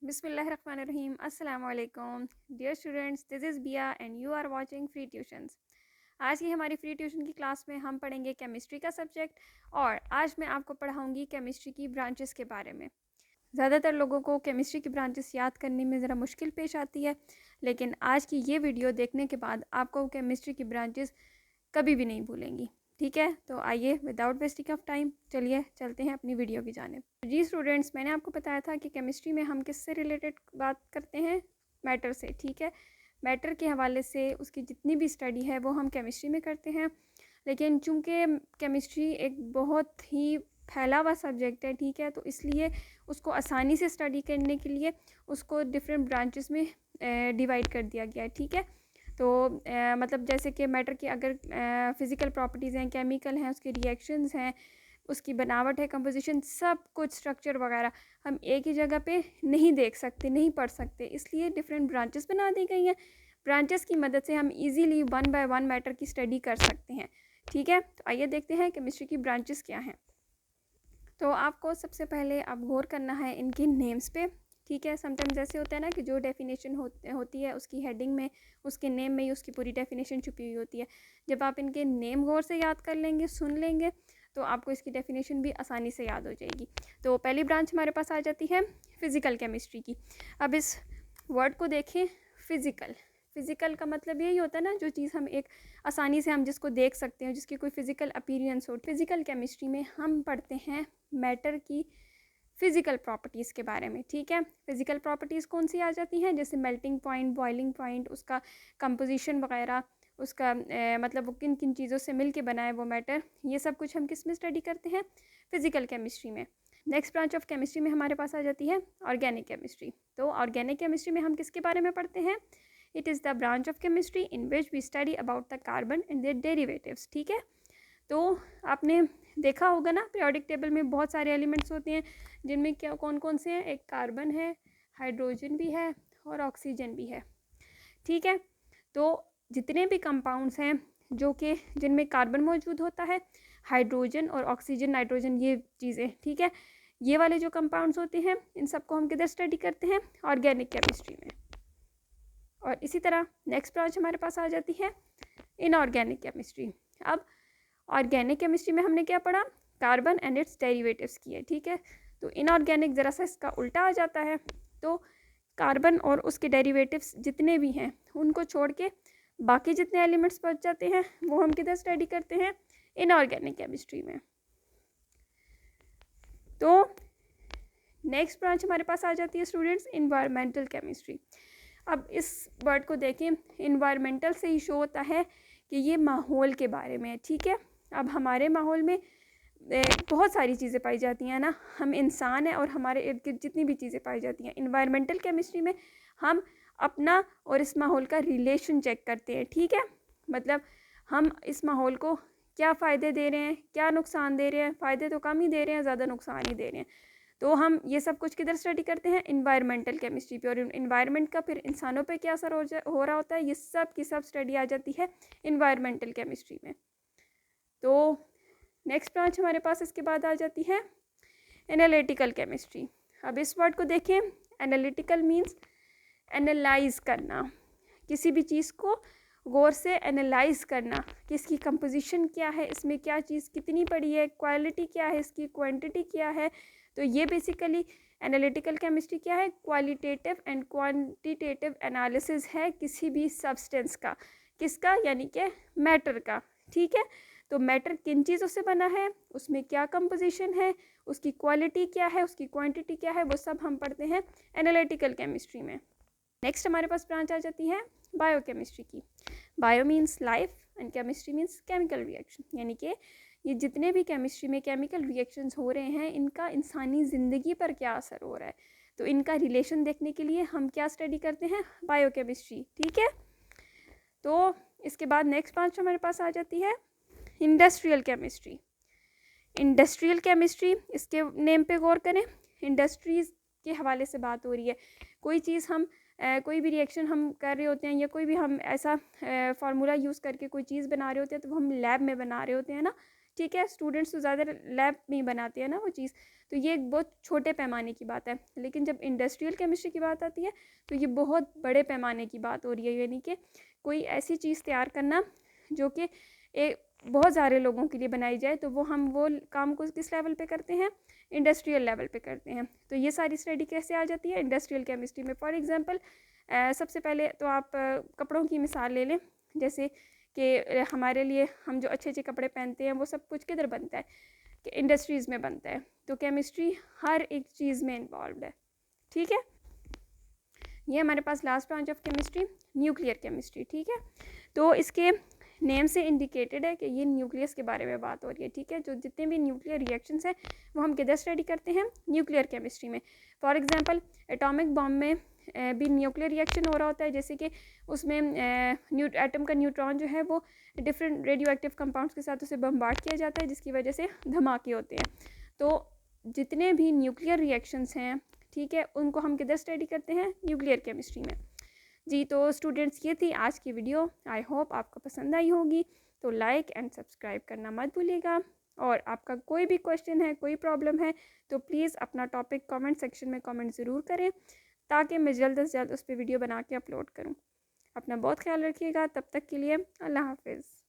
Bismillahirrahmanirrahim. Assalamu alaikum. Dear students, this is Bia and you are watching Free Tuitions. आज की हमारी free tuition की class में हम पढ़ेंगे केमिस्ट्री का सब्जेक्ट और आज मैं आपको पढ़ाऊंगी केमिस्ट्री की ब्रांचेस के बारे में। ज़्यादातर लोगों को केमिस्ट्री की ब्रांचेस याद करने में ज़रा मुश्किल पेश आती है, लेकिन आज की ये वीडियो देखने के बाद आपको केमिस्ट्री की ब्रांचेस कभी भी नहीं भूलेंगी। ठीक है, तो आइए विदाउट वेस्टिंग ऑफ टाइम चलिए चलते हैं अपनी वीडियो की जानिब। जी स्टूडेंट्स, मैंने आपको बताया था कि केमिस्ट्री में हम किससे रिलेटेड बात करते हैं, मैटर से। ठीक है, मैटर के हवाले से उसकी जितनी भी स्टडी है वो हम केमिस्ट्री में करते हैं, लेकिन चूँकि केमिस्ट्री एक बहुत ही फैला हुआ सब्जेक्ट है, ठीक है, तो इसलिए उसको आसानी से स्टडी करने के लिए उसको डिफरेंट ब्रांचेस में डिवाइड कर दिया गया है। ठीक है, तो मतलब जैसे कि मैटर की अगर फ़िज़िकल प्रॉपर्टीज़ हैं, केमिकल हैं, उसके रिएक्शंस हैं, उसकी बनावट है, कंपोजिशन, सब कुछ स्ट्रक्चर वगैरह हम एक ही जगह पे नहीं देख सकते, नहीं पढ़ सकते, इसलिए डिफरेंट ब्रांचेस बना दी गई हैं। ब्रांचेस की मदद से हम easily one by one matter की स्टडी कर सकते हैं। ठीक है, तो आइए देखते हैं केमिस्ट्री की ब्रांचेस क्या हैं। तो आपको सबसे पहले अब गौर करना है इनके नेम्स पे। ठीक है, समटाइम्स ऐसे होता है ना कि जो डेफिनेशन होती है उसकी हेडिंग में, उसके नेम में ही उसकी पूरी डेफिनेशन छुपी हुई होती है। जब आप इनके नेम गौर से याद कर लेंगे, सुन लेंगे, तो आपको इसकी डेफिनेशन भी आसानी से याद हो जाएगी। तो पहली ब्रांच हमारे पास आ जाती है फ़िज़िकल केमिस्ट्री की। अब इस वर्ड को देखें, फ़िज़िकल। फ़िज़िकल का मतलब यही होता है ना, जो चीज़ हम एक आसानी से हम जिसको देख सकते हैं, जिसकी कोई फ़िज़िकल अपीयरेंस हो। फ़िज़िकल केमिस्ट्री में हम पढ़ते हैं मैटर की फ़िज़िकल प्रॉपर्टीज़ के बारे में। ठीक है, फ़िज़िकल प्रॉपर्टीज़ कौन सी आ जाती हैं, जैसे मेल्टिंग पॉइंट, बॉइलिंग पॉइंट, उसका कंपोजिशन वगैरह, उसका मतलब वो किन किन चीज़ों से मिल के बना है वो मैटर, ये सब कुछ हम किस में स्टडी करते हैं, फ़िज़िकल केमिस्ट्री में। नेक्स्ट ब्रांच ऑफ केमिस्ट्री में हमारे पास आ जाती है ऑर्गेनिक केमिस्ट्री। तो ऑर्गेनिक केमिस्ट्री में हम किसके बारे में पढ़ते हैं, it is the branch of chemistry in which we study about the carbon and their derivatives. ठीक है, तो आपने देखा होगा ना, पीरियोडिक टेबल में बहुत सारे एलिमेंट्स होते हैं, जिनमें क्या कौन कौन से हैं, एक कार्बन है, हाइड्रोजन भी है और ऑक्सीजन भी है। ठीक है, तो जितने भी कंपाउंड्स हैं जो कि जिनमें कार्बन मौजूद होता है, हाइड्रोजन और ऑक्सीजन, नाइट्रोजन, ये चीज़ें, ठीक है, ये वाले जो कंपाउंड्स होते हैं, इन सबको हम किधर स्टडी करते हैं, ऑर्गेनिक केमिस्ट्री में। और इसी तरह नेक्स्ट ब्रांच हमारे पास आ जाती है इनऑर्गेनिक केमिस्ट्री। अब ऑर्गेनिक केमिस्ट्री में हमने क्या पढ़ा, कार्बन एंड इट्स डेरिवेटिव्स की है। ठीक है, तो इनऑर्गेनिक ज़रा सा इसका उल्टा आ जाता है, तो कार्बन और उसके डेरिवेटिव्स जितने भी हैं उनको छोड़ के बाकी जितने एलिमेंट्स बच जाते हैं वो हम किधर स्टडी करते हैं, इनऑर्गेनिक केमिस्ट्री में। तो नेक्स्ट ब्रांच हमारे पास आ जाती है स्टूडेंट्स इन्वायरमेंटल केमिस्ट्री। अब इस वर्ड को देखें, इन्वायरमेंटल से ही शो होता है कि ये माहौल के बारे में है। ठीक है, अब हमारे माहौल में बहुत सारी चीज़ें पाई जाती हैं ना, हम इंसान हैं और हमारे इर्द गिर्द जितनी भी चीज़ें पाई जाती हैं, इन्वायरमेंटल केमिस्ट्री में हम अपना और इस माहौल का रिलेशन चेक करते हैं। ठीक है, मतलब हम इस माहौल को क्या फ़ायदे दे रहे हैं, क्या नुकसान दे रहे हैं, फ़ायदे तो कम ही दे रहे हैं, ज़्यादा नुकसान ही दे रहे हैं, तो हम ये सब कुछ किधर स्टडी करते हैं, इन्वायरमेंटल केमिस्ट्री पे। और इन्वायरमेंट का फिर इंसानों पे क्या असर हो रहा होता है, ये सब की सब स्टडी आ जाती है इन्वायरमेंटल केमिस्ट्री में। तो नेक्स्ट ब्रांच हमारे पास इसके बाद आ जाती है एनालिटिकल केमिस्ट्री। अब इस वर्ड को देखें, एनालिटिकल मीन्स एनालाइज करना, किसी भी चीज़ को गौर से एनालाइज करना कि इसकी कंपोजिशन क्या है, इसमें क्या चीज़ कितनी पड़ी है, क्वालिटी क्या है, इसकी क्वांटिटी क्या है। तो ये बेसिकली एनालिटिकल केमिस्ट्री क्या है, क्वालिटेटिव एंड क्वांटिटेटिव एनालिसिस है किसी भी सब्सटेंस का, किसका, यानी कि मैटर का। ठीक है, तो मैटर किन चीज़ों से बना है, उसमें क्या कंपोजिशन है, उसकी क्वालिटी क्या है, उसकी क्वांटिटी क्या है, वो सब हम पढ़ते हैं एनालिटिकल केमिस्ट्री में। नेक्स्ट हमारे पास ब्रांच आ जाती है बायोकेमिस्ट्री की। Bio means life and chemistry means chemical reaction, यानी कि ये जितने भी केमिस्ट्री में केमिकल रिएक्शंस हो रहे हैं, इनका इंसानी ज़िंदगी पर क्या असर हो रहा है, तो इनका रिलेशन देखने के लिए हम क्या स्टडी करते हैं, बायोकेमिस्ट्री। ठीक है, तो इसके बाद नेक्स्ट ब्रांच हमारे पास आ जाती है इंडस्ट्रियल केमिस्ट्री। इंडस्ट्रियल केमिस्ट्री, इसके नेम पे गौर करें, इंडस्ट्रीज़ के हवाले से बात हो रही है। कोई चीज़ हम कोई भी रिएक्शन हम कर रहे होते हैं, या कोई भी हम ऐसा फार्मूला यूज़ करके कोई चीज़ बना रहे होते हैं, तो वो हम लैब में बना रहे होते हैं ना। ठीक है, स्टूडेंट्स तो ज़्यादा लैब में ही बनाते हैं ना वो चीज़, तो ये एक बहुत छोटे पैमाने की बात है। लेकिन जब इंडस्ट्रियल केमिस्ट्री की बात आती है तो ये बहुत बड़े पैमाने की बात हो रही है, यानी कि कोई ऐसी चीज़ तैयार करना जो कि बहुत सारे लोगों के लिए बनाई जाए। तो वो काम को किस लेवल पे करते हैं, इंडस्ट्रियल लेवल पे करते हैं। तो ये सारी स्टडी कैसे आ जाती है इंडस्ट्रियल केमिस्ट्री में। फॉर एग्जांपल सबसे पहले तो आप कपड़ों की मिसाल ले लें, जैसे कि हमारे लिए हम जो अच्छे अच्छे कपड़े पहनते हैं वो सब कुछ किधर बनता है, कि इंडस्ट्रीज़ में बनता है। तो केमिस्ट्री हर एक चीज़ में इन्वॉल्व है, ठीक है। ये हमारे पास last branch of chemistry nuclear chemistry, ठीक है। तो इसके नेम से इंडिकेटेड है कि ये न्यूक्लियस के बारे में बात हो रही है, ठीक है। जो जितने भी न्यूक्लियर रिएक्शंस हैं वो हम किधर स्टडी करते हैं, न्यूक्लियर केमिस्ट्री में। फॉर एग्जांपल एटॉमिक बॉम्ब में भी न्यूक्लियर रिएक्शन हो रहा होता है, जैसे कि उसमें एटम का न्यूट्रॉन जो है वो डिफरेंट रेडियो एक्टिव कंपाउंड्स के साथ उसे बम्बार्ड किया जाता है, जिसकी वजह से धमाके होते हैं। तो जितने भी न्यूक्लियर रिएक्शंस हैं, ठीक है, उनको हम किधर स्टडी करते हैं, न्यूक्लियर केमिस्ट्री में। जी तो स्टूडेंट्स ये थी आज की वीडियो। आई होप आपको पसंद आई होगी। तो लाइक एंड सब्सक्राइब करना मत भूलिएगा। और आपका कोई भी क्वेश्चन है, कोई प्रॉब्लम है, तो प्लीज़ अपना टॉपिक कमेंट सेक्शन में कमेंट ज़रूर करें, ताकि मैं जल्द से जल्द उस पर वीडियो बना के अपलोड करूं। अपना बहुत ख्याल रखिएगा। तब तक के लिए अल्लाह हाफिज़।